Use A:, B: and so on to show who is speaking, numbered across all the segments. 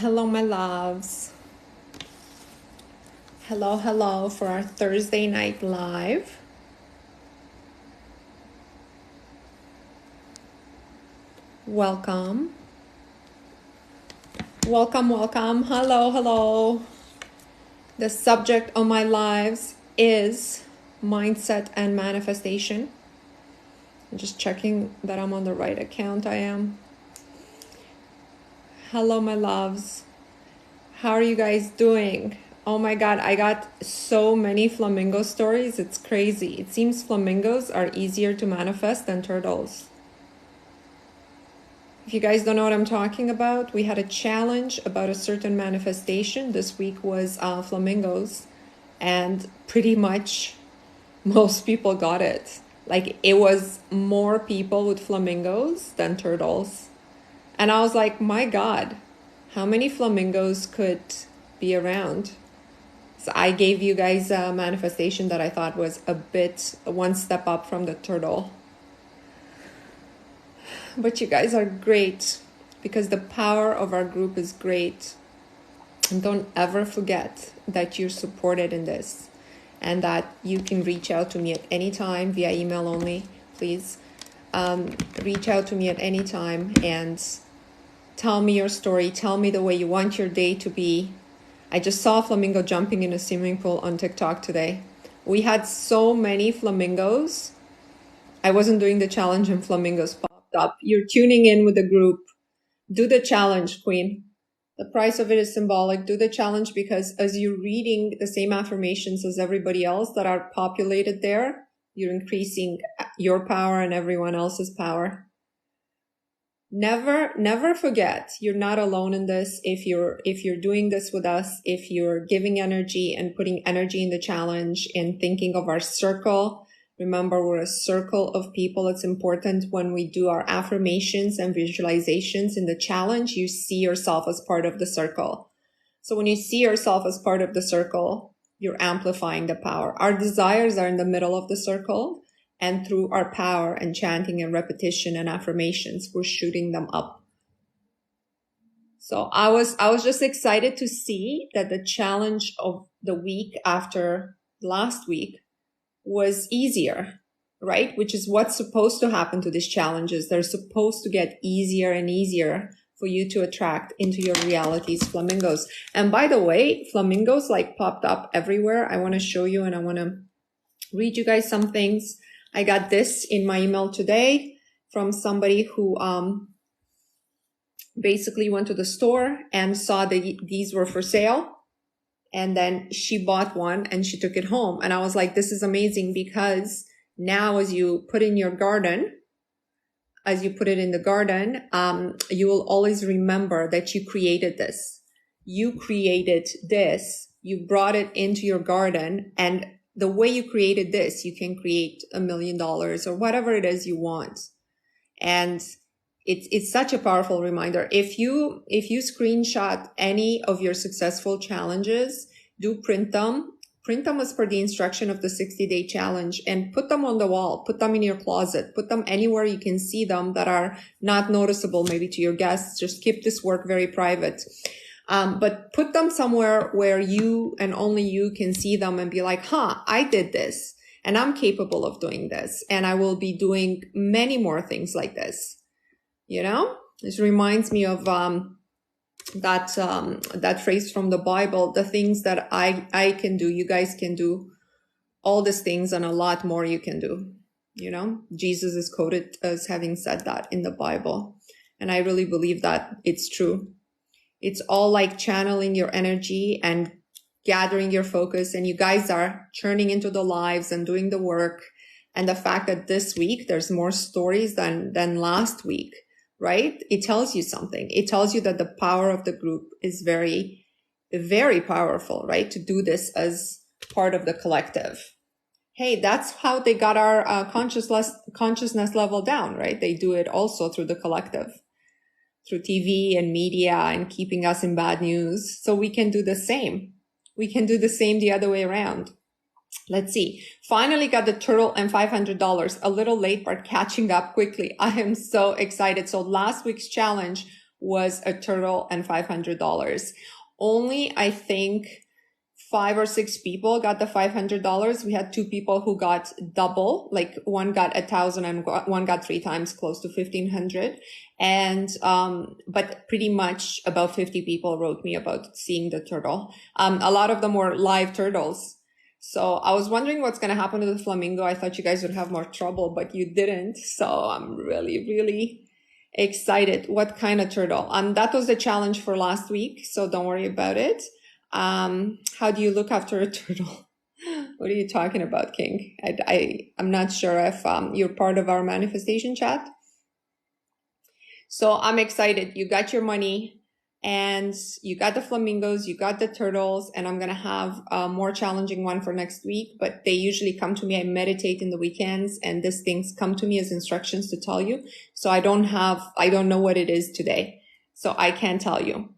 A: Hello, my loves. Hello, hello for our Thursday night live. Welcome. Welcome, welcome. Hello, hello. The subject of my lives is mindset and manifestation. I'm just checking that I'm on the right account. I am. Hello, my loves. How are you guys doing? Oh my God, I got so many flamingo stories. It's crazy. It seems flamingos are easier to manifest than turtles. If you guys don't know what I'm talking about, we had a challenge about a certain manifestation. This week was flamingos, and pretty much most people got it. Like, it was more people with flamingos than turtles. And I was like, my God, how many flamingos could be around? So I gave you guys a manifestation that I thought was a bit one step up from the turtle. But you guys are great because the power of our group is great. And don't ever forget that you're supported in this and that you can reach out to me at any time via email only, please. Reach out to me at any time and tell me your story. Tell me the way you want your day to be. I just saw a flamingo jumping in a swimming pool on TikTok today. We had so many flamingos. I wasn't doing the challenge and flamingos popped up. You're tuning in with the group. Do the challenge, Queen. The price of it is symbolic. Do the challenge because as you're reading the same affirmations as everybody else that are populated there, you're increasing your power and everyone else's power. Never forget, you're not alone in this. If you're doing this with us, if you're giving energy and putting energy in the challenge and thinking of our circle, remember we're a circle of people. It's important when we do our affirmations and visualizations in the challenge, you see yourself as part of the circle. So when you see yourself as part of the circle, you're amplifying the power. Our desires are in the middle of the circle. And through our power and chanting and repetition and affirmations, we're shooting them up. So I was just excited to see that the challenge of the week after last week was easier, right? Which is what's supposed to happen to these challenges. They're supposed to get easier and easier for you to attract into your realities, flamingos. And by the way, flamingos like popped up everywhere. I want to show you and I want to read you guys some things. I got this in my email today from somebody who basically went to the store and saw that these were for sale. And then she bought one and she took it home. And I was like, this is amazing because now as you put in your garden, as you put it in the garden, you will always remember that you created this. You created this. You brought it into your garden, and the way you created this, you can create $1 million or whatever it is you want. And it's such a powerful reminder. If you screenshot any of your successful challenges, do print them as per the instruction of the 60-day challenge and put them on the wall, put them in your closet, put them anywhere you can see them that are not noticeable maybe to your guests. Just keep this work very private. But put them somewhere where you and only you can see them and be like, I did this and I'm capable of doing this. And I will be doing many more things like this. You know, this reminds me of, that phrase from the Bible, the things that I can do, you guys can do all these things and a lot more you can do. You know, Jesus is quoted as having said that in the Bible. And I really believe that it's true. It's all like channeling your energy and gathering your focus, and you guys are churning into the lives and doing the work. And the fact that this week there's more stories than last week, right? It tells you something. It tells you that the power of the group is very, very powerful, right? To do this as part of the collective. Hey, that's how they got our consciousness level down, right? They do it also through the collective, through TV and media and keeping us in bad news. So we can do the same. We can do the same the other way around. Let's see. Finally got the turtle and $500. A little late, but catching up quickly. I am so excited. So last week's challenge was a turtle and $500. Only, I think, 5 or 6 people got the $500. We had 2 people who got double, like one got 1,000 and one got 3 times close to 1,500. And, but pretty much about 50 people wrote me about seeing the turtle. A lot of them were live turtles. So I was wondering what's going to happen to the flamingo. I thought you guys would have more trouble, but you didn't. So I'm really, really excited. What kind of turtle? That was the challenge for last week. So don't worry about it. How do you look after a turtle? What are you talking about, King? I'm not sure if you're part of our manifestation chat. So I'm excited. You got your money and you got the flamingos, you got the turtles, and I'm going to have a more challenging one for next week, but they usually come to me. I meditate in the weekends and these things come to me as instructions to tell you. So I don't know what it is today. So I can't tell you.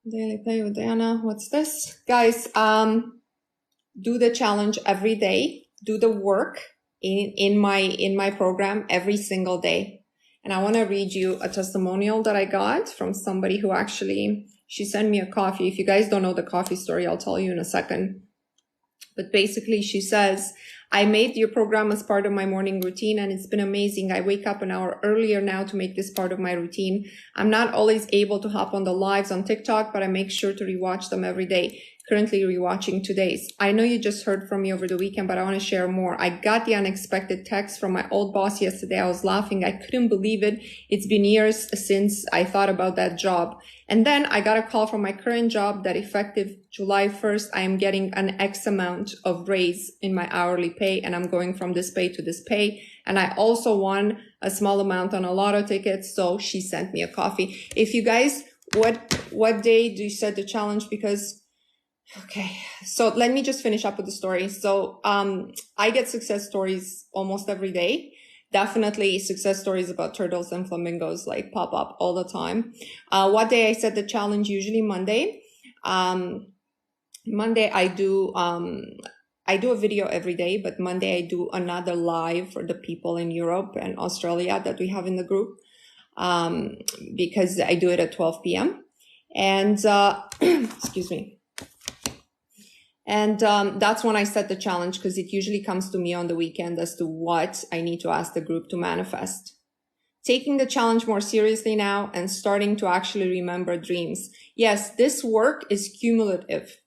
A: Daily play with Diana. What's this? Guys, do the challenge every day. Do the work in my program every single day. And I want to read you a testimonial that I got from somebody who she sent me a coffee. If you guys don't know the coffee story, I'll tell you in a second. But basically she says, I made your program as part of my morning routine and it's been amazing. I wake up an hour earlier now to make this part of my routine. I'm not always able to hop on the lives on TikTok, but I make sure to rewatch them every day. Currently rewatching today's. I know you just heard from me over the weekend, but I want to share more. I got the unexpected text from my old boss yesterday. I was laughing. I couldn't believe it. It's been years since I thought about that job. And then I got a call from my current job that effective July 1st, I am getting an X amount of raise in my hourly pay. And I'm going from this pay to this pay. And I also won a small amount on a lotto ticket. So she sent me a coffee. If you guys, what day do you set the challenge? Because okay, so let me just finish up with the story. So I get success stories almost every day. Definitely success stories about turtles and flamingos like pop up all the time. What day I set the challenge? Usually Monday. Monday I do a video every day, but Monday I do another live for the people in Europe and Australia that we have in the group because I do it at 12 p.m. And excuse me. And that's when I set the challenge because it usually comes to me on the weekend as to what I need to ask the group to manifest. Taking the challenge more seriously now and starting to actually remember dreams. Yes, this work is cumulative.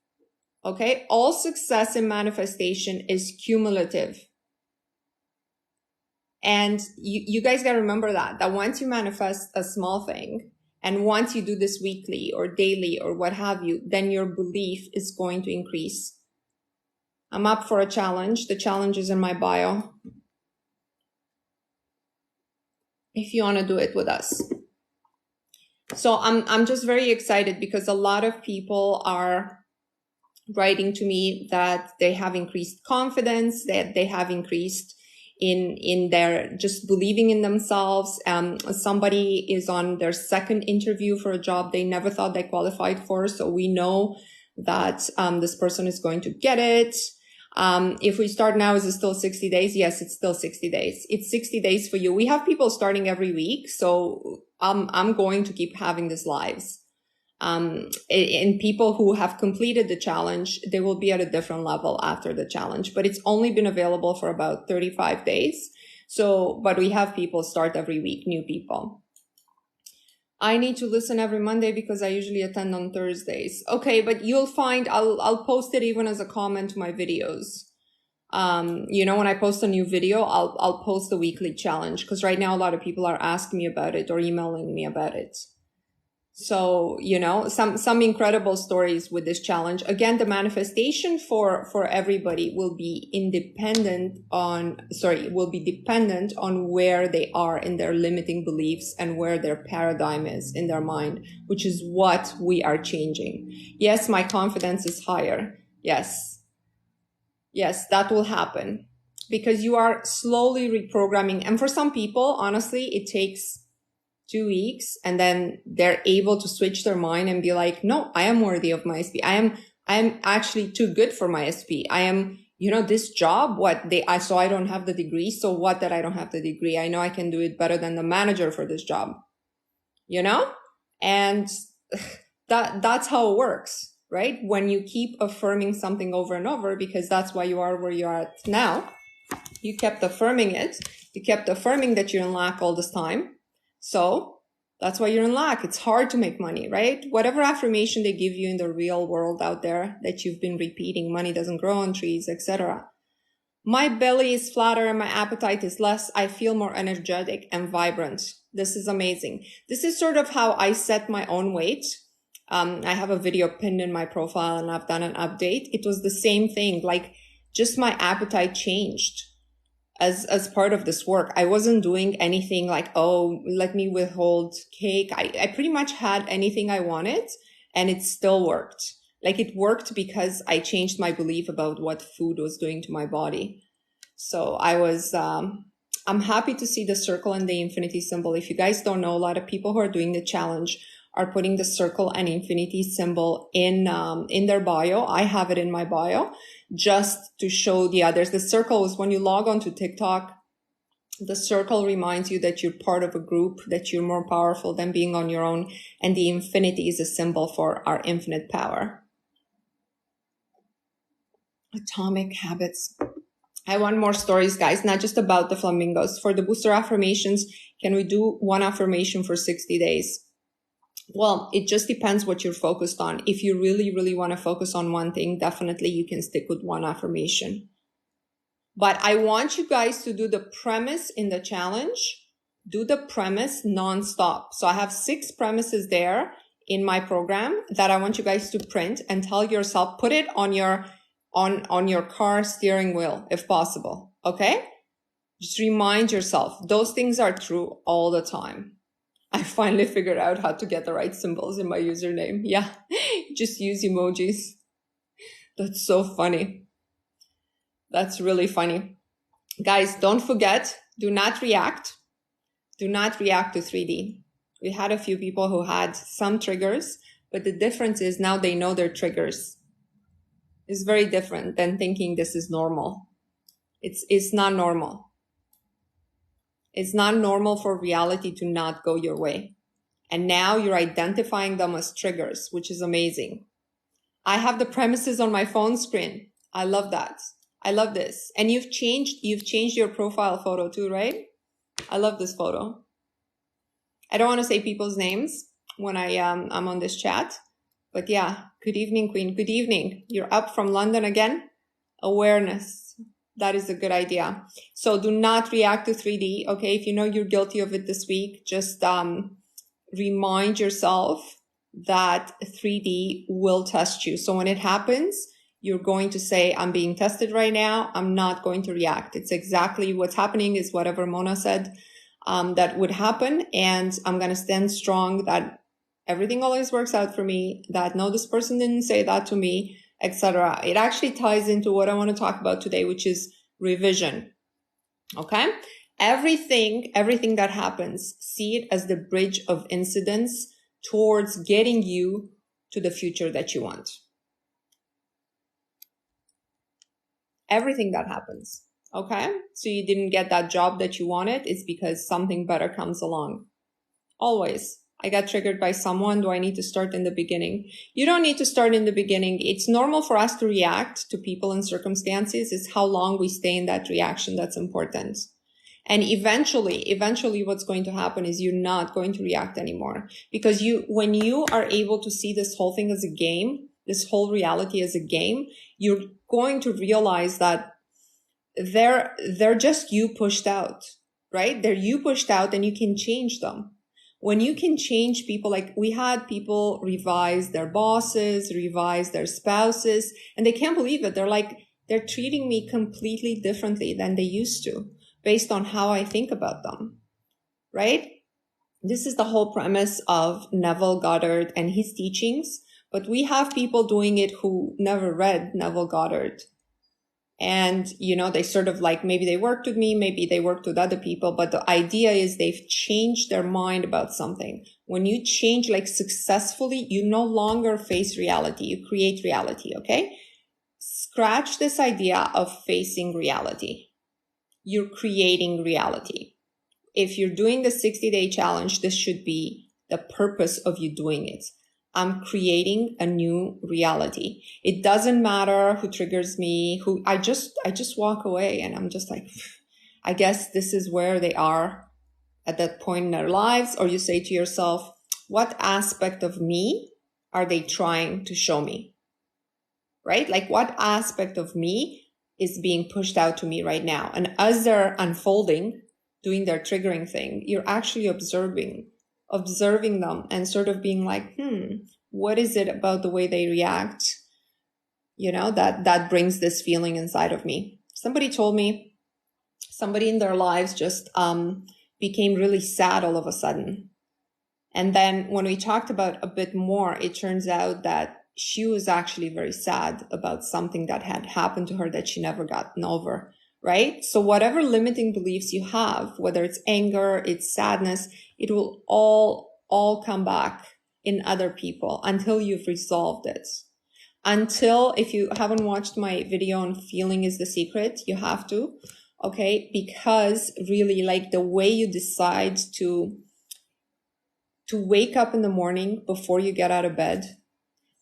A: Okay, all success in manifestation is cumulative. And you guys got to remember that once you manifest a small thing, and once you do this weekly or daily or what have you, then your belief is going to increase. I'm up for a challenge. The challenge is in my bio. If you want to do it with us. So I'm just very excited because a lot of people are writing to me that they have increased confidence, that they have increased in their just believing in themselves. Somebody is on their second interview for a job they never thought they qualified for. So we know that this person is going to get it. If we start now, is it still 60 days? Yes, it's still 60 days. It's 60 days for you. We have people starting every week. So I'm going to keep having these lives. And people who have completed the challenge, they will be at a different level after the challenge, but it's only been available for about 35 days. So, but we have people start every week, new people. I need to listen every Monday because I usually attend on Thursdays. Okay, but you'll find I'll post it even as a comment to my videos. When I post a new video, I'll post the weekly challenge because right now a lot of people are asking me about it or emailing me about it. So, some incredible stories with this challenge. Again, the manifestation for everybody will be dependent on where they are in their limiting beliefs and where their paradigm is in their mind, which is what we are changing. Yes, my confidence is higher. Yes, that will happen because you are slowly reprogramming. And for some people, honestly, it takes 2 weeks and then they're able to switch their mind and be like, no, I am worthy of my SP. I am actually too good for my SP. I am, this job, so I don't have the degree. So what that I don't have the degree? I know I can do it better than the manager for this job. you know? And that's how it works, right? When you keep affirming something over and over, because that's why you are where you are at now, you kept affirming it. You kept affirming that you're in lack all this time. So that's why you're in lack. It's hard to make money, right? Whatever affirmation they give you in the real world out there that you've been repeating, money doesn't grow on trees, etc. My belly is flatter and my appetite is less. I feel more energetic and vibrant. This is amazing. This is sort of how I set my own weight. I have a video pinned in my profile and I've done an update. It was the same thing. Like just my appetite changed as part of this work. I wasn't doing anything like, oh, let me withhold cake. I pretty much had anything I wanted and it still worked. Like it worked because I changed my belief about what food was doing to my body. So I was, I'm happy to see the circle and the infinity symbol. If you guys don't know, a lot of people who are doing the challenge are putting the circle and infinity symbol in their bio. I have it in my bio just to show the others. The circle is when you log on to TikTok, the circle reminds you that you're part of a group, that you're more powerful than being on your own. And the infinity is a symbol for our infinite power. Atomic habits. I want more stories, guys, not just about the flamingos. For the booster affirmations, can we do one affirmation for 60 days? Well, it just depends what you're focused on. If you really, really want to focus on one thing, definitely you can stick with one affirmation. But I want you guys to do the premise in the challenge. Do the premise nonstop. So I have 6 premises there in my program that I want you guys to print and tell yourself, put it on your car steering wheel, if possible. Okay? Just remind yourself, those things are true all the time. I finally figured out how to get the right symbols in my username. Yeah, just use emojis. That's so funny. That's really funny. Guys, don't forget, do not react. Do not react to 3D. We had a few people who had some triggers, but the difference is now they know their triggers. It's very different than thinking this is normal. It's not normal. It's not normal for reality to not go your way. And now you're identifying them as triggers, which is amazing. I have the premises on my phone screen. I love that. I love this. And you've changed your profile photo too, right? I love this photo. I don't want to say people's names when I'm on this chat, but yeah. Good evening, Queen. Good evening. You're up from London again. Awareness. That is a good idea. So do not react to 3D. Okay. If you know you're guilty of it this week, just, remind yourself that 3D will test you. So when it happens, you're going to say, I'm being tested right now. I'm not going to react. It's exactly what's happening is whatever Mona said, that would happen. And I'm going to stand strong that everything always works out for me, that no, this person didn't say that to me, etc. It actually ties into what I want to talk about today, which is revision. Okay? Everything that happens, see it as the bridge of incidents towards getting you to the future that you want. Everything that happens. Okay? So you didn't get that job that you wanted, it's because something better comes along. Always. I got triggered by someone. Do I need to start in the beginning? You don't need to start in the beginning. It's normal for us to react to people and circumstances. It's how long we stay in that reaction that's important. And eventually what's going to happen is you're not going to react anymore, because when you are able to see this whole thing as a game, this whole reality as a game, you're going to realize that they're just you pushed out, right? They're you pushed out and you can change them. When you can change people, like we had people revise their bosses, revise their spouses, and they can't believe it. They're treating me completely differently than they used to based on how I think about them, right? This is the whole premise of Neville Goddard and his teachings, but we have people doing it who never read Neville Goddard. And, they sort of like, maybe they worked with me, maybe they worked with other people, but the idea is they've changed their mind about something. When you change successfully, you no longer face reality, you create reality, okay? Scratch this idea of facing reality. You're creating reality. If you're doing the 60-day challenge, this should be the purpose of you doing it. I'm creating a new reality. It doesn't matter who triggers me, I just walk away, and I'm just like, I guess this is where they are at that point in their lives. Or you say to yourself, what aspect of me are they trying to show me? Right? Like, what aspect of me is being pushed out to me right now? And as they're unfolding, doing their triggering thing, you're actually observing them and sort of being like, what is it about the way they react, that brings this feeling inside of me? Somebody told me somebody in their lives just became really sad all of a sudden. And then when we talked about a bit more, it turns out that she was actually very sad about something that had happened to her that she never gotten over, right? So whatever limiting beliefs you have, whether it's anger, it's sadness, it will all come back in other people until you've resolved it. Until, if you haven't watched my video on feeling is the secret, you have to, okay? Because really, like, the way you decide to wake up in the morning before you get out of bed,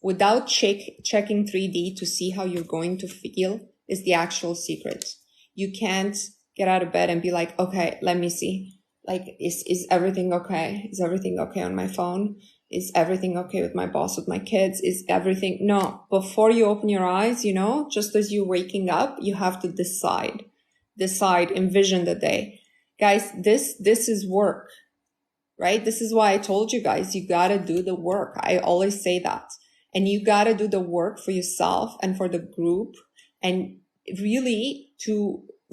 A: without checking 3D to see how you're going to feel, is the actual secret. You can't get out of bed and be like, okay, let me see. Like, is everything okay? Is everything okay on my phone? Is everything okay with my boss, with my kids? Is everything? No. Before you open your eyes, just as you're waking up, you have to decide, envision the day. Guys, this is work, right? This is why I told you guys, you got to do the work. I always say that. And you got to do the work for yourself and for the group, and really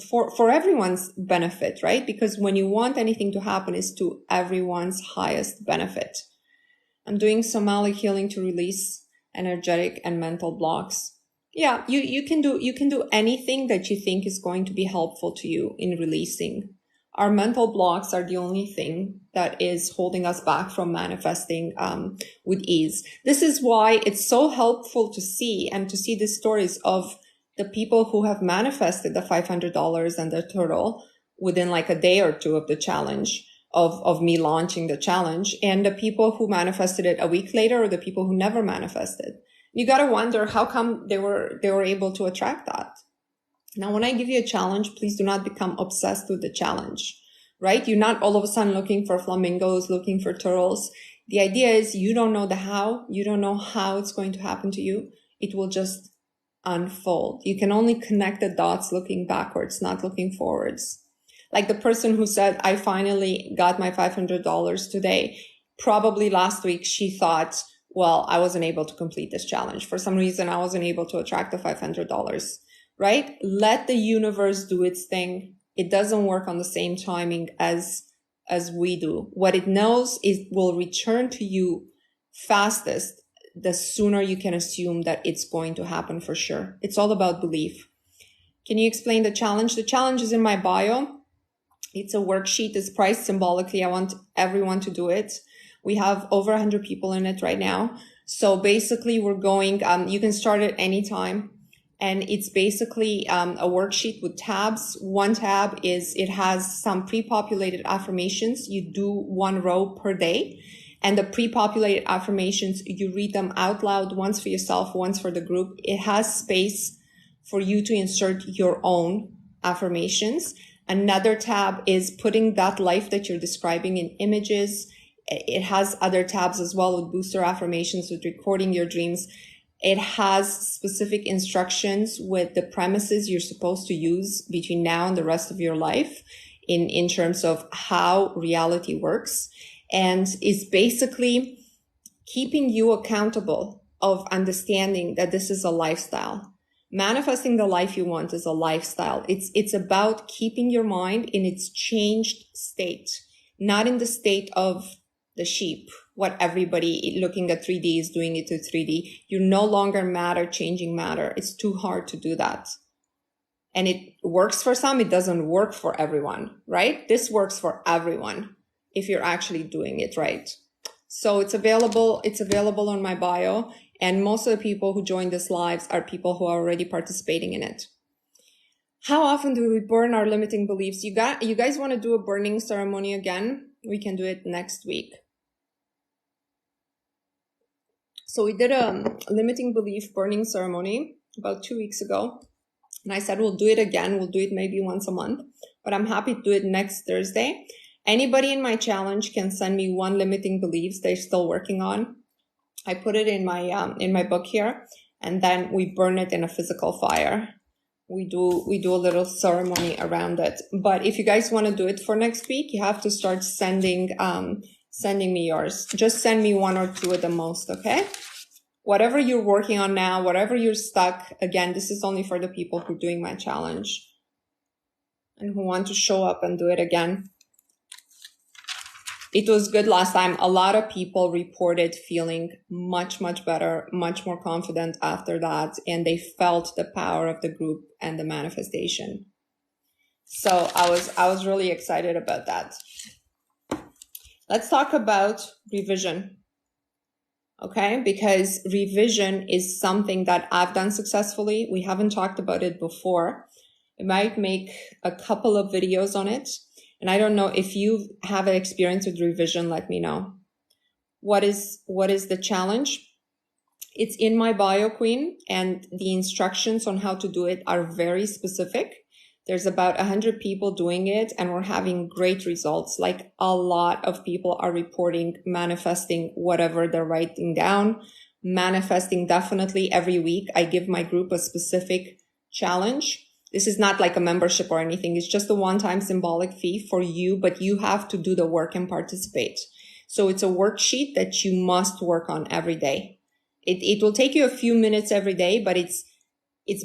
A: for everyone's benefit, right? Because when you want anything to happen, it's to everyone's highest benefit. I'm doing somatic healing to release energetic and mental blocks. Yeah, you can do anything that you think is going to be helpful to you in releasing. Our mental blocks are the only thing that is holding us back from manifesting with ease. This is why it's so helpful to see the stories of the people who have manifested the $500 and the turtle within like a day or two of the challenge, of me launching the challenge, and the people who manifested it a week later, or the people who never manifested. You got to wonder, how come they were able to attract that? Now, when I give you a challenge, please do not become obsessed with the challenge, right? You're not all of a sudden looking for flamingos, looking for turtles. The idea is, you don't know the how. You don't know how it's going to happen to you. It will just unfold. You can only connect the dots looking backwards, not looking forwards. Like the person who said, I finally got my $500 today. Probably last week she thought, well, I wasn't able to complete this challenge. For some reason, I wasn't able to attract the $500. Right? Let the universe do its thing. It doesn't work on the same timing as we do. What it knows is will return to you fastest the sooner you can assume that it's going to happen for sure. It's all about belief. Can you explain the challenge? The challenge is in my bio. It's a worksheet. It's priced symbolically. I want everyone to do it. We have over 100 people in it right now. So basically we're going, you can start at any time. And it's basically a worksheet with tabs. One tab is, it has some pre-populated affirmations. You do one row per day. And the pre-populated affirmations, you read them out loud, once for yourself, once for the group. It has space for you to insert your own affirmations. Another tab is putting that life that you're describing in images. It has other tabs as well with booster affirmations, with recording your dreams. It has specific instructions with the premises you're supposed to use between now and the rest of your life in terms of how reality works, and is basically keeping you accountable of understanding that this is a lifestyle. Manifesting the life you want is a lifestyle. It's about keeping your mind in its changed state, not in the state of the sheep, what everybody looking at 3D is doing it to 3D. You're no longer matter changing matter. It's too hard to do that. And it works for some, it doesn't work for everyone, right? This works for everyone if you're actually doing it right. So it's available on my bio. And most of the people who join this lives are people who are already participating in it. How often do we burn our limiting beliefs? You guys want to do a burning ceremony again? We can do it next week. So we did a limiting belief burning ceremony about 2 weeks ago. And I said, we'll do it again. We'll do it maybe once a month, but I'm happy to do it next Thursday. Anybody in my challenge can send me one limiting beliefs they're still working on. I put it in my book here, and then we burn it in a physical fire. We do a little ceremony around it. But if you guys want to do it for next week, you have to start sending me yours. Just send me 1 or 2 at the most, okay? Whatever you're working on now, whatever you're stuck, again, this is only for the people who are doing my challenge and who want to show up and do it again. It was good last time. A lot of people reported feeling much, much better, much more confident after that, and they felt the power of the group and the manifestation. So I was really excited about that. Let's talk about revision. Okay, because revision is something that I've done successfully. We haven't talked about it before. I might make a couple of videos on it. And I don't know if you have an experience with revision, let me know. What is the challenge? It's in my bio, Queen, and the instructions on how to do it are very specific. There's about 100 people doing it, and we're having great results. Like, a lot of people are reporting, manifesting whatever they're writing down, manifesting definitely every week. I give my group a specific challenge. This is not like a membership or anything. It's just a one-time symbolic fee for you, but you have to do the work and participate. So it's a worksheet that you must work on every day. It will take you a few minutes every day, but it's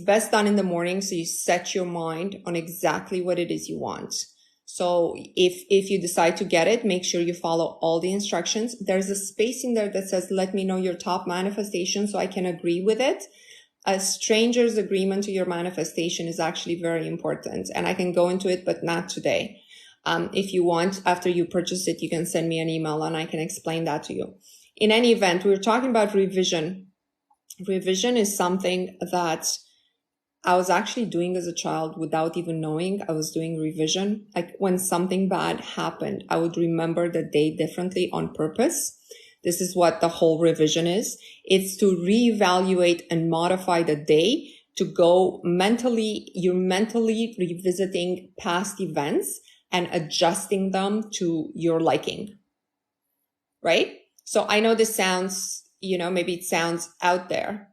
A: best done in the morning, so you set your mind on exactly what it is you want. So if you decide to get it, make sure you follow all the instructions. There's a space in there that says, let me know your top manifestation so I can agree with it. A stranger's agreement to your manifestation is actually very important, and I can go into it, but not today. If you want, after you purchase it, you can send me an email and I can explain that to you. In any event, we were talking about revision. Revision is something that I was actually doing as a child without even knowing I was doing revision. Like, when something bad happened, I would remember the day differently on purpose. This is what the whole revision is. It's to reevaluate and modify the day, to go you're mentally revisiting past events and adjusting them to your liking, right? So I know this sounds, maybe it sounds out there,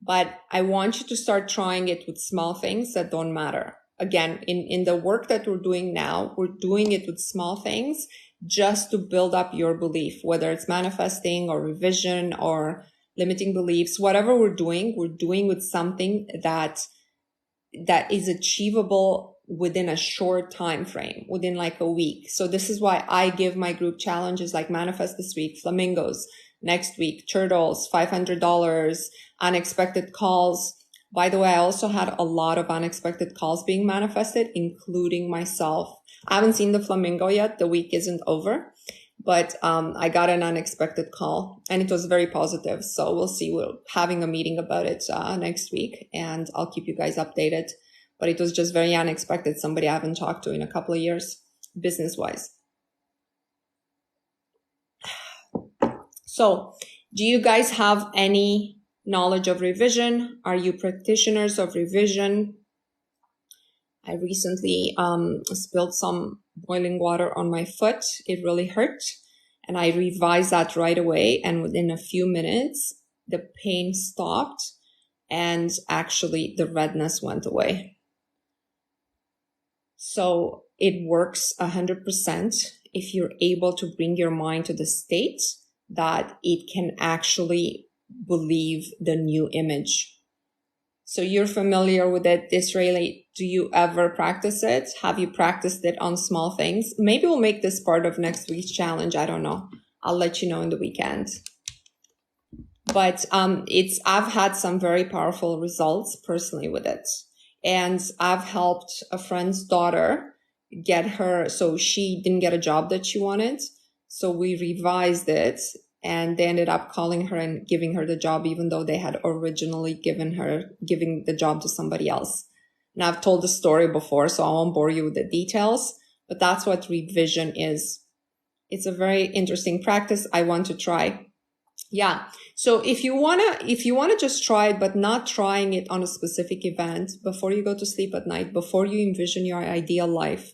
A: but I want you to start trying it with small things that don't matter. Again, in the work that we're doing now, we're doing it with small things just to build up your belief, whether it's manifesting or revision or limiting beliefs, whatever we're doing with something that is achievable within a short time frame, within like a week. So this is why I give my group challenges like manifest this week, flamingos, next week, turtles, $500, unexpected calls. By the way, I also had a lot of unexpected calls being manifested, including myself. I haven't seen the flamingo yet. The week isn't over, but I got an unexpected call and it was very positive. So we'll see. We're having a meeting about it next week, and I'll keep you guys updated. But it was just very unexpected. Somebody I haven't talked to in a couple of years, business-wise. So do you guys have any knowledge of revision? Are you practitioners of revision? I recently spilled some boiling water on my foot. It really hurt. And I revised that right away. And within a few minutes, the pain stopped and actually the redness went away. So it works 100% if you're able to bring your mind to the state that it can actually believe the new image. So you're familiar with it, Disraeli. Do you ever practice it? Have you practiced it on small things? Maybe we'll make this part of next week's challenge. I don't know. I'll let you know in the weekend. But I've had some very powerful results personally with it. And I've helped a friend's daughter get her, so she didn't get a job that she wanted. So we revised it, and they ended up calling her and giving her the job, even though they had originally giving the job to somebody else. And I've told the story before, so I won't bore you with the details, but that's what revision is. It's a very interesting practice I want to try. Yeah. So if you wanna just try it, but not trying it on a specific event before you go to sleep at night, before you envision your ideal life,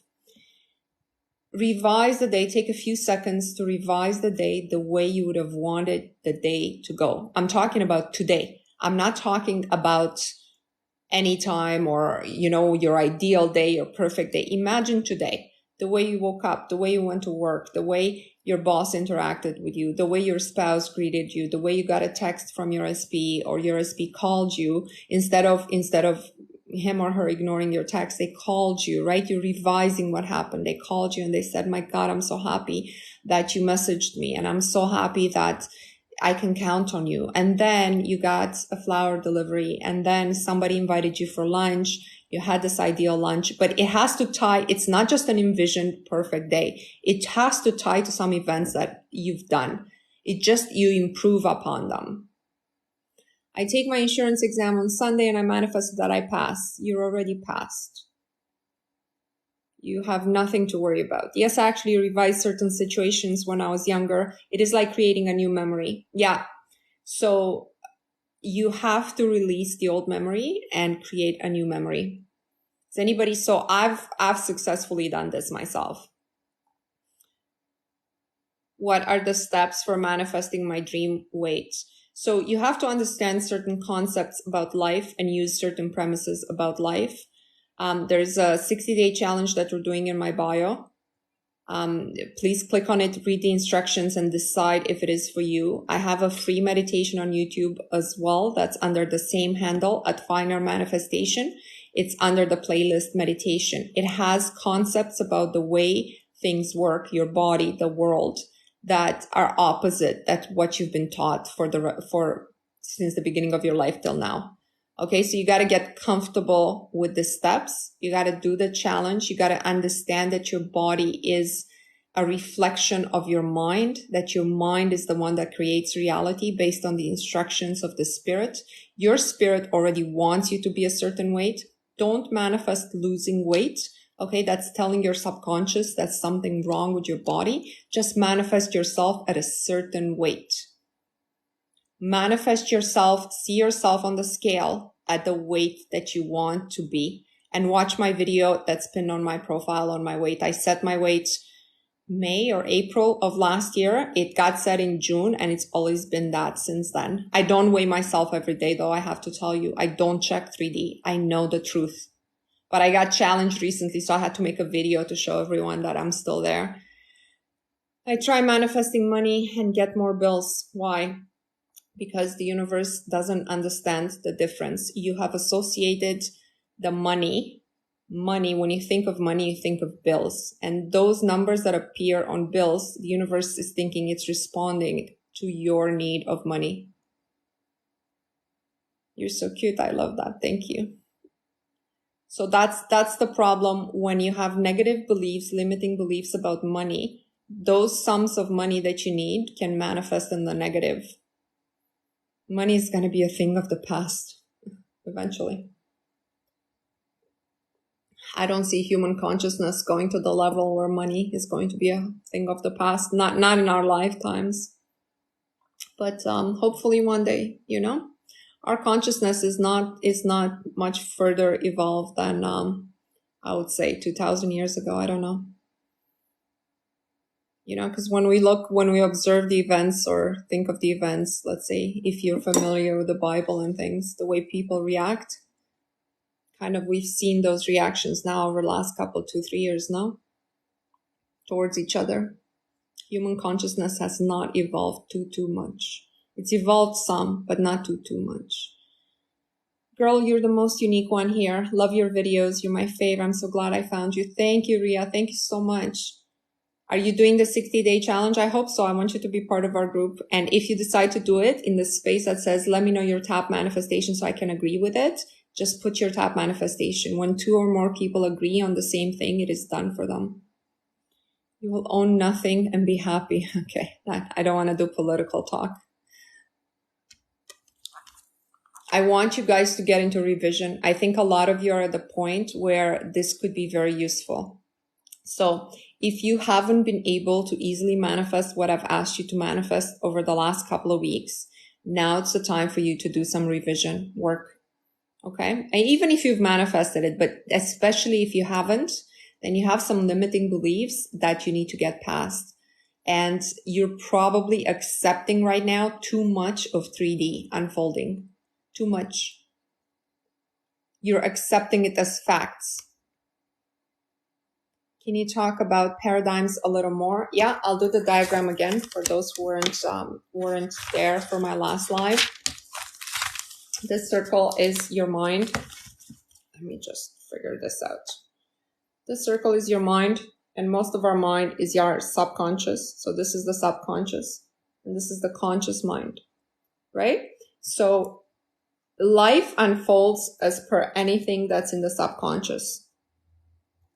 A: revise the day. Take a few seconds to revise the day the way you would have wanted the day to go. I'm talking about today. I'm not talking about anytime or, your ideal day, your perfect day. Imagine today, the way you woke up, the way you went to work, the way your boss interacted with you, the way your spouse greeted you, the way you got a text from your SP or your SP called you instead of him or her ignoring your text, they called you, right? You're revising what happened. They called you and they said, my God, I'm so happy that you messaged me. And I'm so happy that I can count on you. And then you got a flower delivery and then somebody invited you for lunch. You had this ideal lunch, but it has to tie. It's not just an envisioned perfect day. It has to tie to some events that you've done. You improve upon them. I take my insurance exam on Sunday and I manifested that I pass. You're already passed. You have nothing to worry about. Yes, I actually revised certain situations when I was younger. It is like creating a new memory. Yeah. So you have to release the old memory and create a new memory. Is anybody? So I've successfully done this myself. What are the steps for manifesting my dream weight? So you have to understand certain concepts about life and use certain premises about life. There's a 60-day challenge that we're doing in my bio. Please click on it, read the instructions and decide if it is for you. I have a free meditation on YouTube as well. That's under the same handle at Finer Manifestation. It's under the playlist meditation. It has concepts about the way things work, your body, the world, that are opposite at what you've been taught for since the beginning of your life till now. Okay, so you got to get comfortable with the steps. You got to do the challenge. You got to understand that your body is a reflection of your mind, that your mind is the one that creates reality based on the instructions of the spirit. Your spirit already wants you to be a certain weight. Don't manifest losing weight. Okay, that's telling your subconscious that's something wrong with your body. Just manifest yourself at a certain weight. Manifest yourself, see yourself on the scale at the weight that you want to be. And watch my video that's pinned on my profile on my weight. I set my weight May or April of last year. It got set in June and it's always been that since then. I don't weigh myself every day though, I have to tell you. I don't check 3D. I know the truth. But I got challenged recently, so I had to make a video to show everyone that I'm still there. I try manifesting money and get more bills. Why? Because the universe doesn't understand the difference. You have associated the money. When you think of money, you think of bills. And those numbers that appear on bills, the universe is thinking it's responding to your need of money. You're so cute. I love that. Thank you. So that's the problem when you have negative beliefs, limiting beliefs about money. Those sums of money that you need can manifest in the negative. Money is going to be a thing of the past eventually. I don't see human consciousness going to the level where money is going to be a thing of the past. Not in our lifetimes, but hopefully one day, our consciousness is not much further evolved than I would say 2000 years ago. I don't know. Because when we observe the events or think of the events, let's say if you're familiar with the Bible and things, the way people react, we've seen those reactions now over the last 2-3 years now towards each other. Human consciousness has not evolved too much. It's evolved some, but not too much. Girl, you're the most unique one here. Love your videos. You're my favorite. I'm so glad I found you. Thank you, Ria. Thank you so much. Are you doing the 60-day challenge? I hope so. I want you to be part of our group. And if you decide to do it in the space that says, let me know your top manifestation so I can agree with it, just put your top manifestation. When 2 or more people agree on the same thing, it is done for them. You will own nothing and be happy. Okay. I don't want to do political talk. I want you guys to get into revision. I think a lot of you are at the point where this could be very useful. So if you haven't been able to easily manifest what I've asked you to manifest over the last couple of weeks, now it's the time for you to do some revision work. Okay. And even if you've manifested it, but especially if you haven't, then you have some limiting beliefs that you need to get past. And you're probably accepting right now too much of 3D unfolding. Too much. You're accepting it as facts. Can you talk about paradigms a little more? Yeah, I'll do the diagram again for those who weren't there for my last live. This circle is your mind. Let me just figure this out. This circle is your mind, and most of our mind is your subconscious. So this is the subconscious, and this is the conscious mind, right? So life unfolds as per anything that's in the subconscious.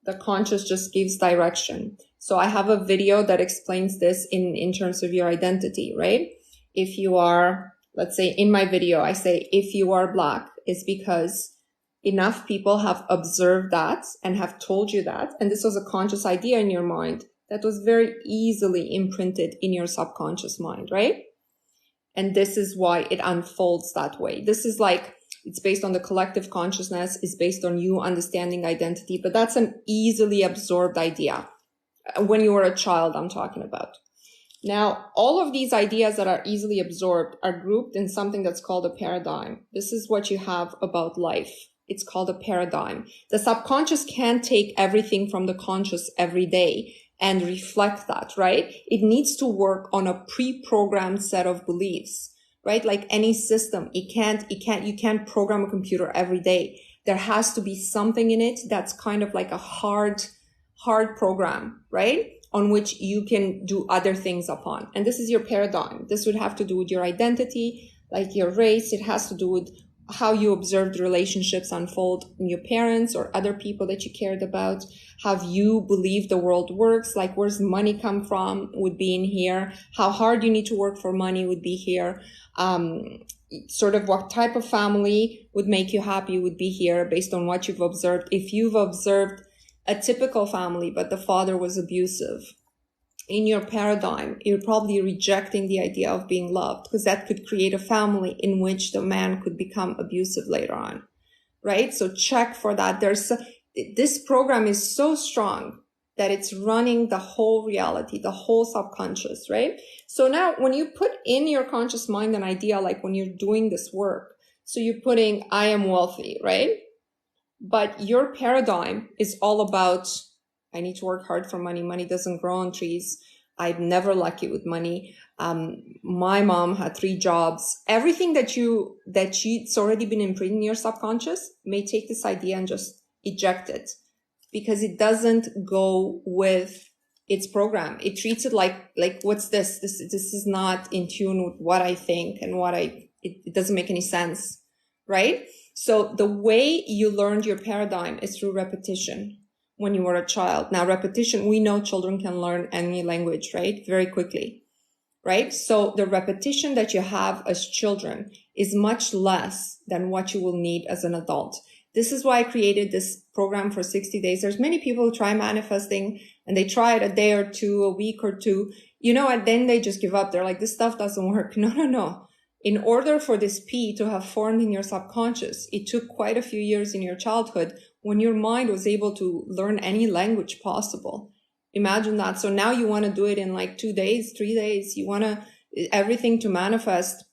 A: The conscious just gives direction. So I have a video that explains this in terms of your identity, right? If you are, let's say in my video, I say, if you are Black, it's because enough people have observed that and have told you that. And this was a conscious idea in your mind that was very easily imprinted in your subconscious mind, right? And this is why it unfolds that way. This is like, it's based on the collective consciousness, it's based on you understanding identity, but that's an easily absorbed idea. When you were a child, I'm talking about. Now, all of these ideas that are easily absorbed are grouped in something that's called a paradigm. This is what you have about life. It's called a paradigm. The subconscious can't take everything from the conscious every day and reflect that, right? It needs to work on a pre-programmed set of beliefs, right? Like any system, you can't program a computer every day. There has to be something in it that's kind of like a hard program, right? On which you can do other things upon. And this is your paradigm. This would have to do with your identity, like your race. It has to do with how you observed relationships unfold in your parents or other people that you cared about. How you believe the world works, like where's money come from would be in here. How hard you need to work for money would be here. Sort of what type of family would make you happy would be here based on what you've observed. If you've observed a typical family, but the father was abusive, in your paradigm, you're probably rejecting the idea of being loved because that could create a family in which the man could become abusive later on, right? So check for that. This program is so strong that it's running the whole reality, the whole subconscious, right? So now when you put in your conscious mind an idea, like when you're doing this work, so you're putting, I am wealthy, right? But your paradigm is all about, I need to work hard for money. Money doesn't grow on trees. I'm never lucky with money. My mom had 3 jobs. Everything it's already been imprinted in your subconscious may take this idea and just eject it because it doesn't go with its program. It treats it like what's this? This is not in tune with what I think and it doesn't make any sense, right? So the way you learned your paradigm is through repetition when you were a child. Now, repetition, we know children can learn any language, right? Very quickly, right? So the repetition that you have as children is much less than what you will need as an adult. This is why I created this program for 60 days. There's many people who try manifesting and they try it a day or two, a week or two, and then they just give up. They're like, this stuff doesn't work. No. In order for this P to have formed in your subconscious, it took quite a few years in your childhood when your mind was able to learn any language possible. Imagine that. So now you want to do it in like 2 days, 3 days. You want everything to manifest,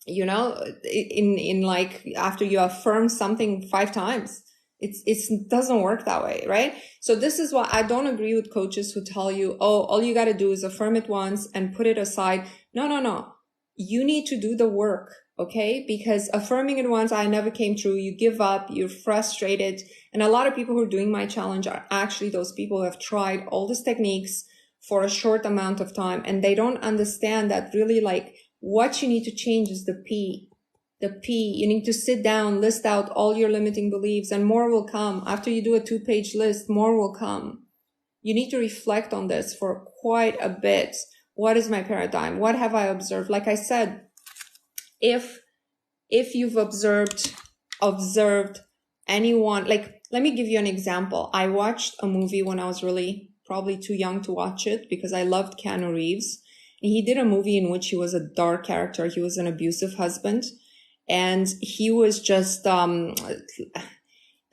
A: in like after you affirm something 5 times. It doesn't work that way, right? So this is why I don't agree with coaches who tell you, oh, all you got to do is affirm it once and put it aside. No. You need to do the work, okay? Because affirming it once, I never came true. You give up, you're frustrated. And a lot of people who are doing my challenge are actually those people who have tried all these techniques for a short amount of time. And they don't understand that really like what you need to change is the P. The P, you need to sit down, list out all your limiting beliefs and more will come. After you do a 2-page list, more will come. You need to reflect on this for quite a bit. What is my paradigm? What have I observed? Like I said, if you've observed anyone, like let me give you an example. I watched a movie when I was really probably too young to watch it because I loved Keanu Reeves. And he did a movie in which he was a dark character. He was an abusive husband. And he was just, the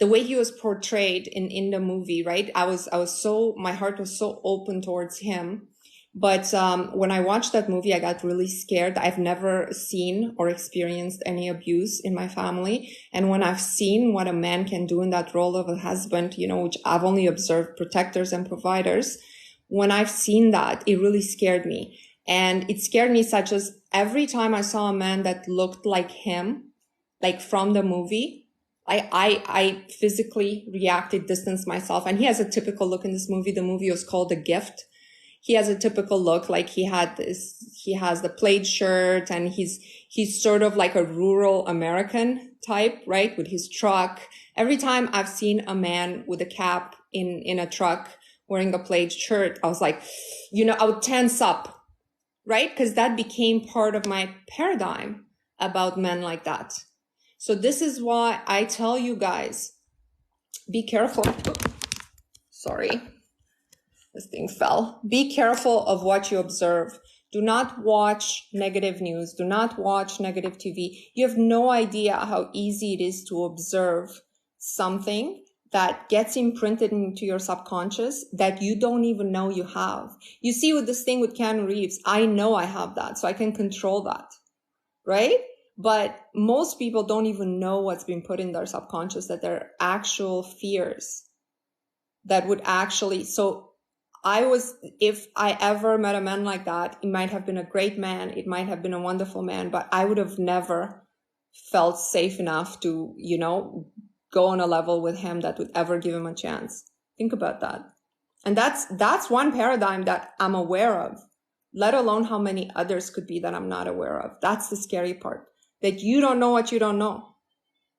A: way he was portrayed in the movie, right? My heart was so open towards him. But when I watched that movie, I got really scared. I've never seen or experienced any abuse in my family. And when I've seen what a man can do in that role of a husband, which I've only observed protectors and providers, when I've seen that, it really scared me. And it scared me such as every time I saw a man that looked like him, like from the movie, I physically reacted, distanced myself. And he has a typical look in this movie. The movie was called The Gift. He has a typical look, like he has the plaid shirt, and he's sort of like a rural American type, right? With his truck. Every time I've seen a man with a cap in a truck wearing a plaid shirt, I was like, I would tense up, right? Because that became part of my paradigm about men like that. So this is why I tell you guys, be careful. Sorry. This thing fell. Be careful of what you observe. Do not watch negative news. Do not watch negative TV. You have no idea how easy it is to observe something that gets imprinted into your subconscious that you don't even know you have. You see, with this thing with Keanu Reeves, I know I have that, so I can control that, right? But most people don't even know what's been put in their subconscious, that they're actual fears that would actually, so if I ever met a man like that, it might have been a great man. It might have been a wonderful man, but I would have never felt safe enough to, go on a level with him that would ever give him a chance. Think about that. And that's one paradigm that I'm aware of, let alone how many others could be that I'm not aware of. That's the scary part, that you don't know what you don't know.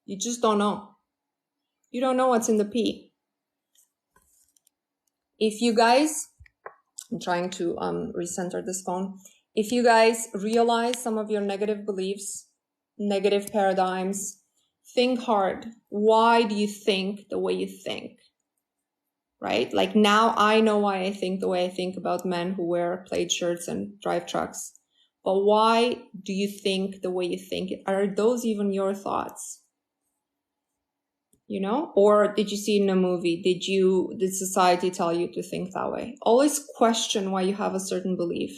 A: You just don't know. You don't know what's in the pea. If you guys, I'm trying to recenter this phone. If you guys realize some of your negative beliefs, negative paradigms, think hard. Why do you think the way you think? Right? Like now I know why I think the way I think about men who wear plaid shirts and drive trucks. But why do you think the way you think? Are those even your thoughts? Or did you see in a movie? Did society tell you to think that way? Always question why you have a certain belief.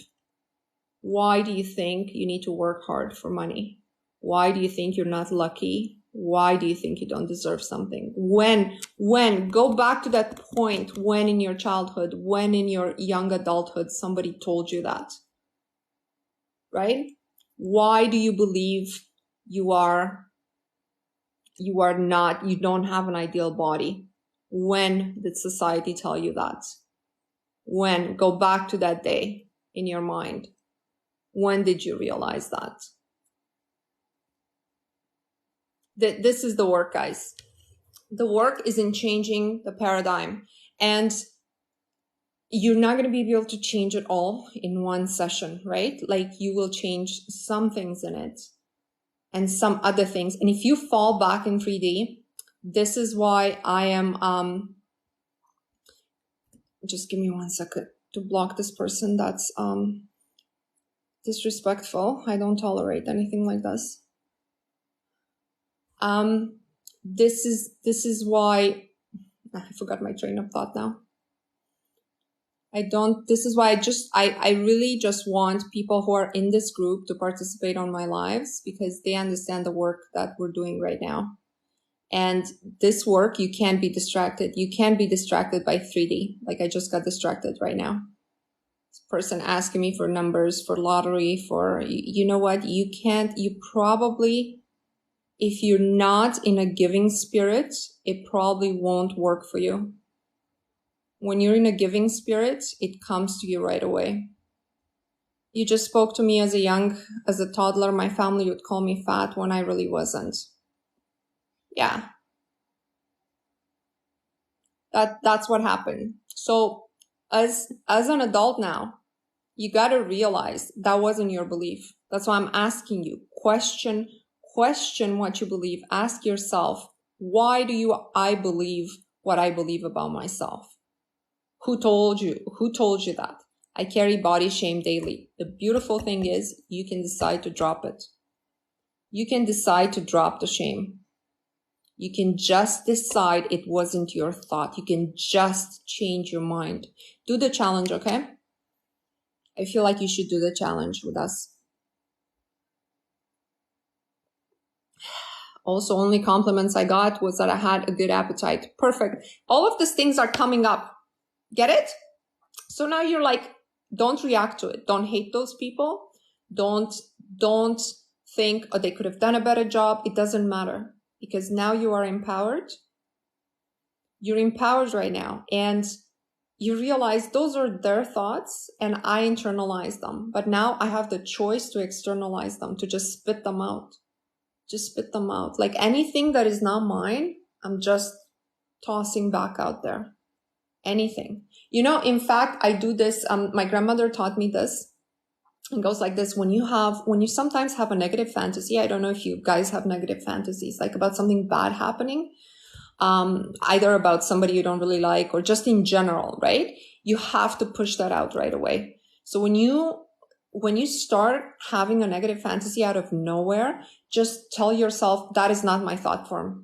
A: Why do you think you need to work hard for money? Why do you think you're not lucky? Why do you think you don't deserve something? Go back to that point, when in your childhood, when in your young adulthood, somebody told you that, right? Why do you believe you don't have an ideal body? When did society tell you that? When? Go back to that day in your mind. When did you realize that? This is the work, guys. The work is in changing the paradigm. And you're not going to be able to change it all in one session, right? Like you will change some things in it and some other things. And if you fall back in 3D, this is why I am, just give me 1 second to block this person that's disrespectful. I don't tolerate anything like this. This is why I forgot my train of thought now. This is why I really just want people who are in this group to participate on my lives, because they understand the work that we're doing right now. And this work, you can't be distracted. You can't be distracted by 3D. Like I just got distracted right now. This person asking me for numbers, for lottery, for, you know what? You probably, if you're not in a giving spirit, it probably won't work for you. When you're in a giving spirit, it comes to you right away. You just spoke to me as a toddler. My family would call me fat when I really wasn't. Yeah. That's what happened. So as an adult now, you got to realize that wasn't your belief. That's why I'm asking you, question what you believe. Ask yourself, Why do I believe what I believe about myself? Who told you? Who told you that? I carry body shame daily. The beautiful thing is you can decide to drop it. You can decide to drop the shame. You can just decide it wasn't your thought. You can just change your mind. Do the challenge, okay? I feel like you should do the challenge with us. Also, only compliments I got was that I had a good appetite. Perfect. All of these things are coming up. Get it? So now you're like, don't react to it. Don't hate those people. Don't think, oh, they could have done a better job. It doesn't matter because now you are empowered. You're empowered right now. And you realize those are their thoughts and I internalize them. But now I have the choice to externalize them, to just spit them out. Just spit them out. Like anything that is not mine, I'm just tossing back out there. Anything. You know, in fact, I do this. My grandmother taught me this. It goes like this. When you sometimes have a negative fantasy, I don't know if you guys have negative fantasies, like about something bad happening, either about somebody you don't really like or just in general, right? You have to push that out right away. So when you start having a negative fantasy out of nowhere, just tell yourself that is not my thought form.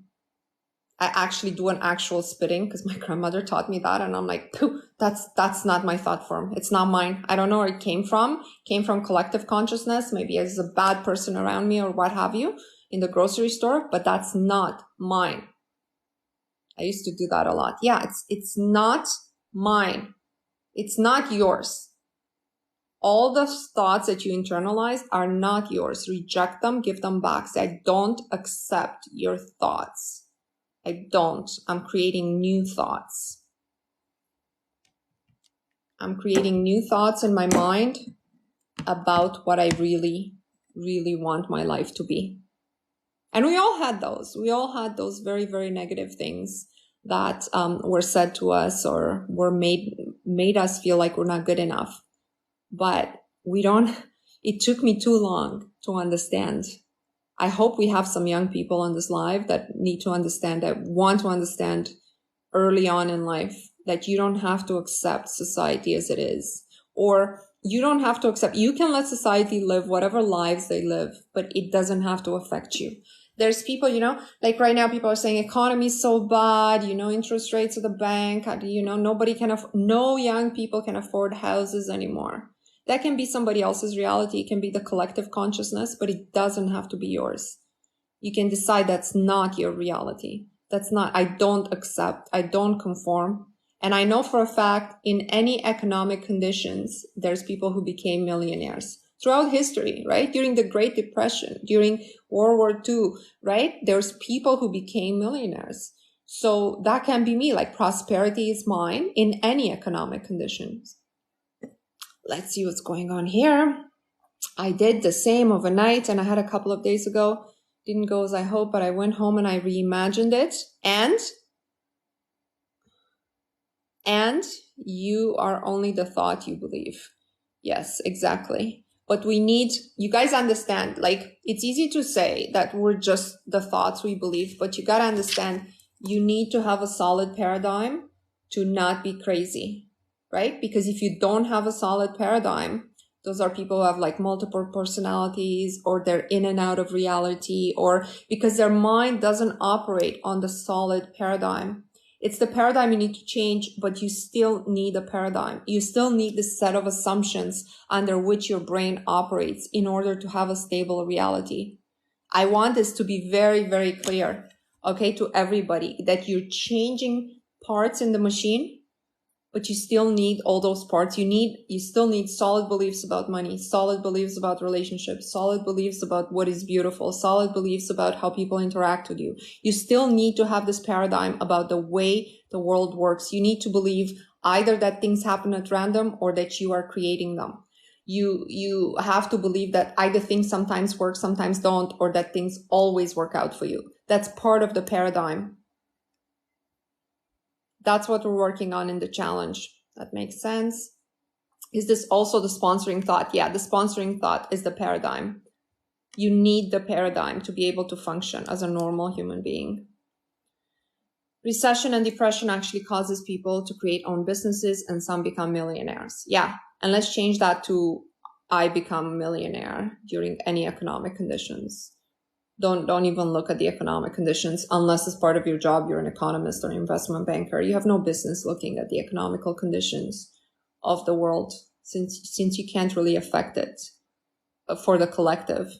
A: I actually do an actual spitting because my grandmother taught me that. And I'm like, that's not my thought form. It's not mine. I don't know where it came from. It came from collective consciousness. Maybe as a bad person around me or what have you in the grocery store, but that's not mine. I used to do that a lot. Yeah, it's not mine. It's not yours. All the thoughts that you internalize are not yours. Reject them, give them back. Say, I don't accept your thoughts. I don't. I'm creating new thoughts. I'm creating new thoughts in my mind about what I really, really want my life to be. And we all had those. We all had those very, very negative things that were said to us or were made us feel like we're not good enough. But it took me too long to understand. I hope we have some young people on this live that need to understand, that want to understand early on in life that you don't have to accept society as it is, or you don't have to accept, you can let society live whatever lives they live, but it doesn't have to affect you. There's people, like right now people are saying economy is so bad, interest rates at the bank, no young people can afford houses anymore. That can be somebody else's reality. It can be the collective consciousness, but it doesn't have to be yours. You can decide that's not your reality. I don't accept, I don't conform. And I know for a fact in any economic conditions, there's people who became millionaires throughout history, right? During the Great Depression, during World War II, right? There's people who became millionaires. So that can be me, like prosperity is mine in any economic conditions. Let's see what's going on here. I did the same overnight and I had a couple of days ago. Didn't go as I hoped, but I went home and I reimagined it. And you are only the thought you believe. Yes, exactly. But you guys understand, like it's easy to say that we're just the thoughts we believe, but you got to understand you need to have a solid paradigm to not be crazy. Right? Because if you don't have a solid paradigm, those are people who have like multiple personalities or they're in and out of reality or because their mind doesn't operate on the solid paradigm. It's the paradigm you need to change, but you still need a paradigm. You still need the set of assumptions under which your brain operates in order to have a stable reality. I want this to be very, very clear, okay, to everybody that you're changing parts in the machine, but you still need all those parts. You still need solid beliefs about money, solid beliefs about relationships, solid beliefs about what is beautiful, solid beliefs about how people interact with you. You still need to have this paradigm about the way the world works. You need to believe either that things happen at random or that you are creating them. You have to believe that either things sometimes work, sometimes don't, or that things always work out for you. That's part of the paradigm. That's what we're working on in the challenge. That makes sense. Is this also the sponsoring thought? Yeah, the sponsoring thought is the paradigm. You need the paradigm to be able to function as a normal human being. Recession and depression actually causes people to create own businesses and some become millionaires. Yeah. And let's change that to I become a millionaire during any economic conditions. Don't even look at the economic conditions unless as part of your job you're an economist or investment banker. You have no business looking at the economical conditions of the world since you can't really affect it for the collective.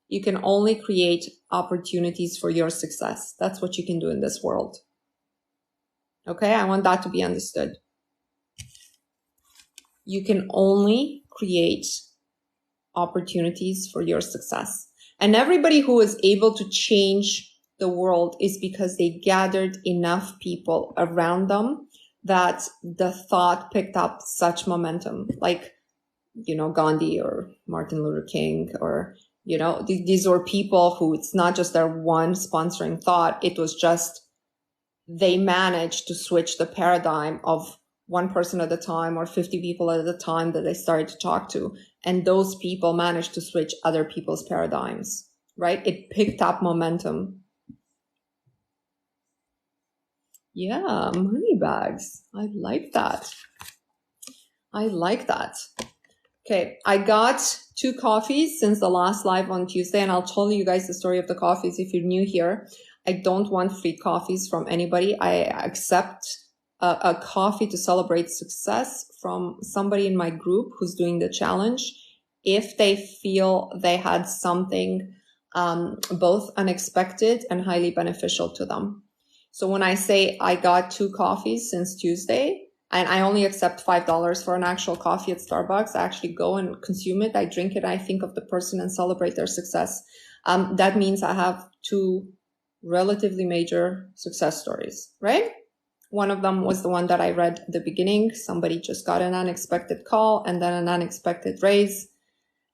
A: You can only create opportunities for your success. That's what you can do in this world. Okay, I want that to be understood. You can only create opportunities for your success. And everybody who is able to change the world is because they gathered enough people around them that the thought picked up such momentum. Like, Gandhi or Martin Luther King or, these were people who it's not just their one sponsoring thought. It was just, they managed to switch the paradigm of one person at a time or 50 people at a time that they started to talk to. And those people managed to switch other people's paradigms, right? It picked up momentum. Yeah, money bags. I like that. Okay, I got 2 coffees since the last live on Tuesday, and I'll tell you guys the story of the coffees if you're new here. I don't want free coffees from anybody. I accept a coffee to celebrate success from somebody in my group who's doing the challenge if they feel they had something both unexpected and highly beneficial to them. So when I say I got 2 coffees since Tuesday, and I only accept $5 for an actual coffee at Starbucks, I actually go and consume it. I drink it. I think of the person and celebrate their success. That means I have 2 relatively major success stories, right? One of them was the one that I read at the beginning. Somebody just got an unexpected call and then an unexpected raise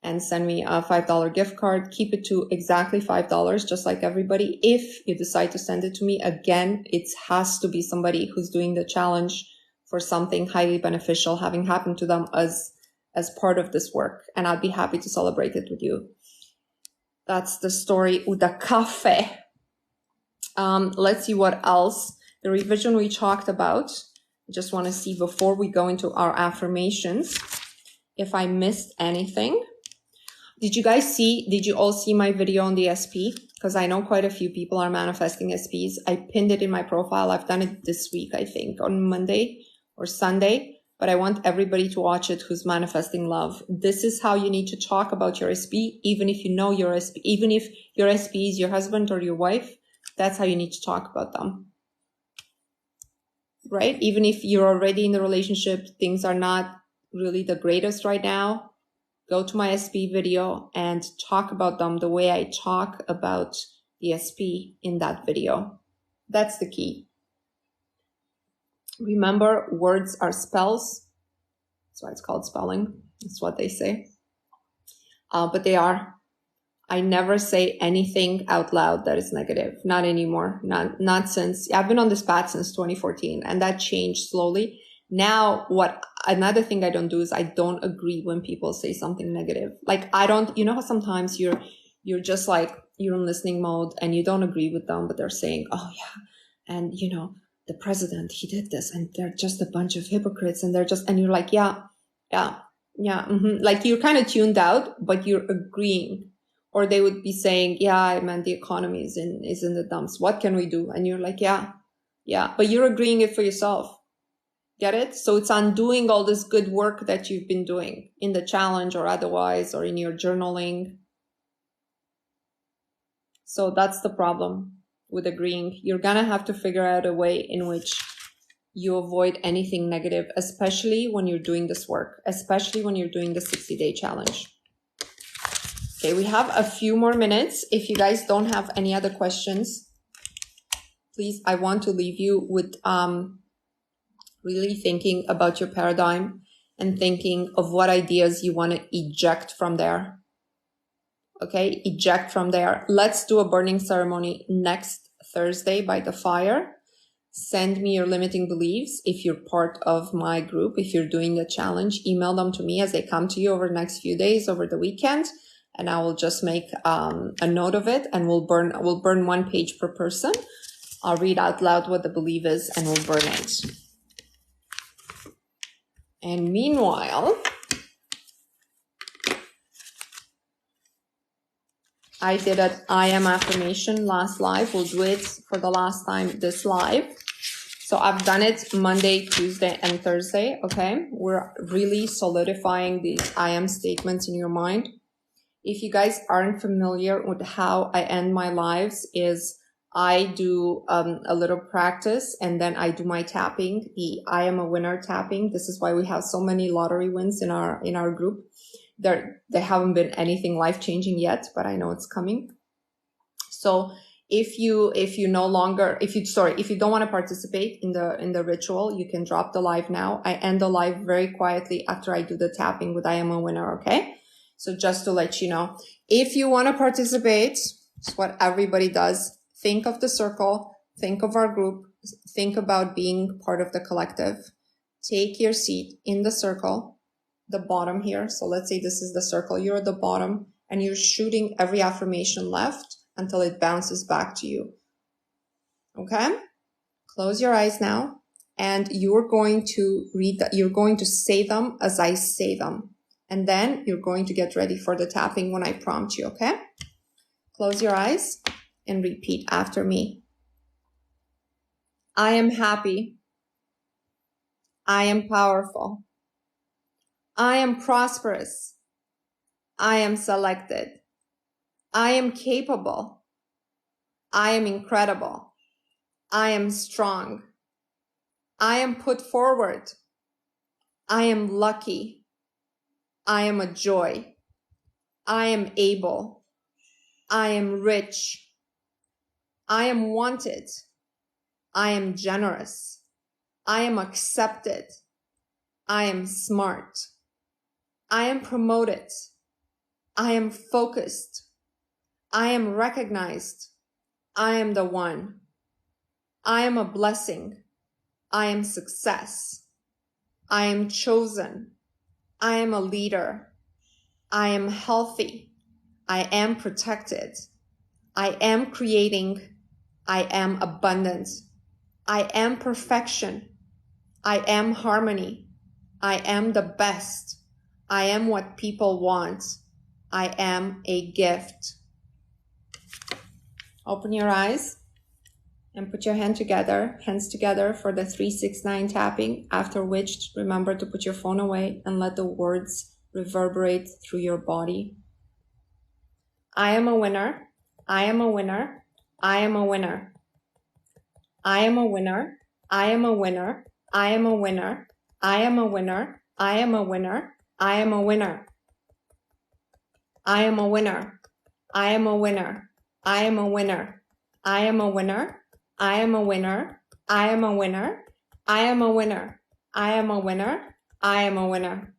A: and send me a $5 gift card. Keep it to exactly $5, just like everybody. If you decide to send it to me, again, it has to be somebody who's doing the challenge for something highly beneficial having happened to them as part of this work. And I'd be happy to celebrate it with you. That's the story with the cafe. Let's see what else. The revision we talked about. I just want to see before we go into our affirmations, if I missed anything. Did you all see my video on the SP? Because I know quite a few people are manifesting SPs. I pinned it in my profile. I've done it this week, I think, on Monday or Sunday. But I want everybody to watch it who's manifesting love. This is how you need to talk about your SP, even if you know your SP, even if your SP is your husband or your wife. That's how you need to talk about them. Right? Even if you're already in the relationship, things are not really the greatest right now. Go to my SP video and talk about them the way I talk about the SP in that video. That's the key. Remember, words are spells. That's why it's called spelling. That's what they say. But they are. I never say anything out loud that is negative. Not anymore. Not since, I've been on this path since 2014 and that changed slowly. Now, another thing I don't do is I don't agree when people say something negative. Like how sometimes you're just like, you're in listening mode and you don't agree with them, but they're saying, oh yeah. And the president, he did this and they're just a bunch of hypocrites and and you're like, yeah. Mm-hmm. Like you're kind of tuned out, but you're agreeing. Or they would be saying, yeah, man, the economy is in the dumps. What can we do? And you're like, yeah. But you're agreeing it for yourself. Get it? So it's undoing all this good work that you've been doing in the challenge or otherwise, or in your journaling. So that's the problem with agreeing. You're going to have to figure out a way in which you avoid anything negative, especially when you're doing this work, especially when you're doing the 60-day challenge. Okay, we have a few more minutes. If you guys don't have any other questions, please, I want to leave you with really thinking about your paradigm and thinking of what ideas you want to eject from there. Okay, eject from there. Let's do a burning ceremony next Thursday by the fire. Send me your limiting beliefs. If you're part of my group, if you're doing the challenge, email them to me as they come to you over the next few days, over the weekend. And I will just make a note of it and we'll burn 1 page per person. I'll read out loud what the belief is and we'll burn it. And meanwhile, I did an I am affirmation last live. We'll do it for the last time this live. So I've done it Monday, Tuesday, and Thursday, okay? We're really solidifying these I am statements in your mind. If you guys aren't familiar with how I end my lives, is I do a little practice and then I do my tapping, the I am a winner tapping. This is why we have so many lottery wins in our group. They haven't been anything life-changing yet, but I know it's coming. So if you don't want to participate in the ritual, you can drop the live now. I end the live very quietly after I do the tapping with I am a winner, okay? So just to let you know, if you want to participate, it's what everybody does. Think of the circle, think of our group, think about being part of the collective. Take your seat in the circle, the bottom here. So let's say this is the circle, you're at the bottom and you're shooting every affirmation left until it bounces back to you. Okay? Close your eyes now and you're going to you're going to say them as I say them. And then you're going to get ready for the tapping when I prompt you, okay? Close your eyes and repeat after me. I am happy. I am powerful. I am prosperous. I am selected. I am capable. I am incredible. I am strong. I am put forward. I am lucky. I am a joy. I am able. I am rich. I am wanted. I am generous. I am accepted. I am smart. I am promoted. I am focused. I am recognized. I am the one. I am a blessing. I am success. I am chosen. I am a leader. I am healthy. I am protected. I am creating. I am abundant. I am perfection. I am harmony. I am the best. I am what people want. I am a gift. Open your eyes and put your hands together for the 369 tapping, after which remember to put your phone away and let the words reverberate through your body. I am a winner. I am a winner. I am a winner. I am a winner. I am a winner. I am a winner. I am a winner. I am a winner. I am a winner. I am a winner. I am a winner. I am a winner. I am a winner. I am a winner. I am a winner. I am a winner. I am a winner. I am a winner.